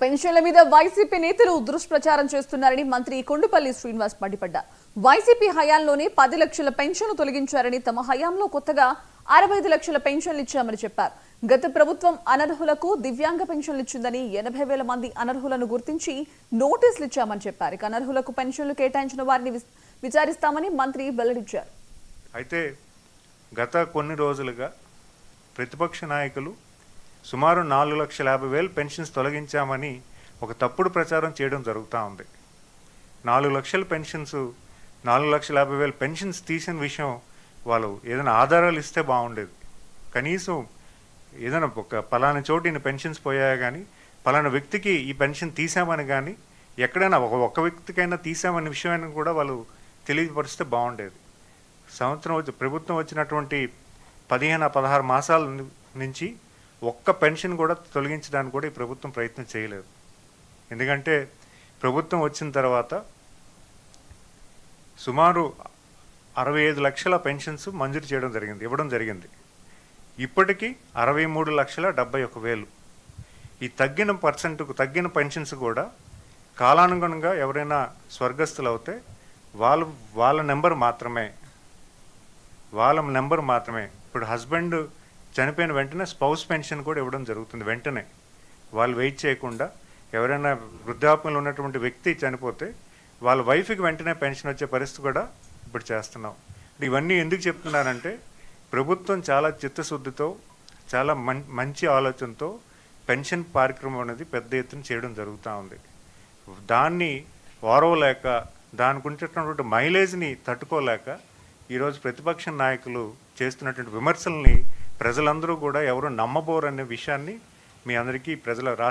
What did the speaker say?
పెన్షన్ల మీద వైసీపీ నేతలు దుష్ప్రచారం చేస్తున్నారని మంత్రి కొండపల్లి శ్రీనివాస్ మండిపడ్డారు. వైసీపీ హయాంలోనే 10 లక్షల పెన్షన్లు తొలగించారని, తమ హయాంలో కొత్తగా 65 లక్షల పెన్షన్లు ఇచ్చామని చెప్పారు. గత ప్రభుత్వం అనర్హులకు దివ్యాంగ పెన్షన్లు ఇచ్చిందని, 80,000 మంది అనర్హులను గుర్తించి నోటీసులు ఇచ్చామని చెప్పారు. అనర్హులకు పెన్షన్లు కేటాయించిన వారిని విచారిస్తామని మంత్రి వెల్లడించారు. అయితే గత కొన్ని రోజులుగా ప్రతిపక్ష నాయకులు సుమారు 4,50,000 పెన్షన్స్ తొలగించామని ఒక తప్పుడు ప్రచారం చేయడం జరుగుతూ ఉంది. 4 లక్షల పెన్షన్స్, 4,50,000 పెన్షన్స్ తీసిన విషయం వాళ్ళు ఏదైనా ఆధారాలు ఇస్తే బాగుండేది. కనీసం ఏదైనా ఒక పలానా చోటు ఇన్ని పెన్షన్స్ పోయాయా కానీ, పలానా వ్యక్తికి ఈ పెన్షన్ తీసామని కానీ, ఎక్కడైనా ఒక్క వ్యక్తికైనా తీసామనే విషయాన్ని కూడా వాళ్ళు తెలియపరిస్తే బాగుండేది. ప్రభుత్వం వచ్చినటువంటి 15-16 మాసాల నుంచి ఒక్క పెన్షన్ కూడా తొలగించడానికి కూడా ఈ ప్రభుత్వం ప్రయత్నం చేయలేదు. ఎందుకంటే ప్రభుత్వం వచ్చిన తర్వాత సుమారు 65 లక్షల పెన్షన్స్ మంజూరు చేయడం జరిగింది, ఇవ్వడం జరిగింది. ఇప్పటికీ 63,71,000. ఈ తగ్గిన పెన్షన్స్ కూడా కాలానుగుణంగా ఎవరైనా స్వర్గస్థులు అవుతే వాళ్ళ నెంబర్ మాత్రమే ఇప్పుడు హస్బెండ్ చనిపోయిన వెంటనే స్పౌస్ పెన్షన్ కూడా ఇవ్వడం జరుగుతుంది. వెంటనే వాళ్ళు వెయిట్ చేయకుండా, ఎవరైనా వృద్ధాప్యంలో ఉన్నటువంటి వ్యక్తి చనిపోతే వాళ్ళ వైఫ్కి వెంటనే పెన్షన్ వచ్చే పరిస్థితి కూడా ఇప్పుడు చేస్తున్నాం. ఇవన్నీ ఎందుకు చెప్తున్నానంటే, ప్రభుత్వం చాలా చిత్తశుద్ధితో, చాలా మంచి ఆలోచనతో పెన్షన్ కార్యక్రమం అనేది పెద్ద ఎత్తున చేయడం జరుగుతూ ఉంది. దాన్ని ఓరవలేక, దానికి ఉండేటటువంటి మైలేజ్ని తట్టుకోలేక ఈరోజు ప్రతిపక్ష నాయకులు చేస్తున్నటువంటి విమర్శల్ని ప్రజలందరూ కూడా ఎవరు నమ్మబోరనే విషయాన్ని మీ అందరికీ రాష్ట్ర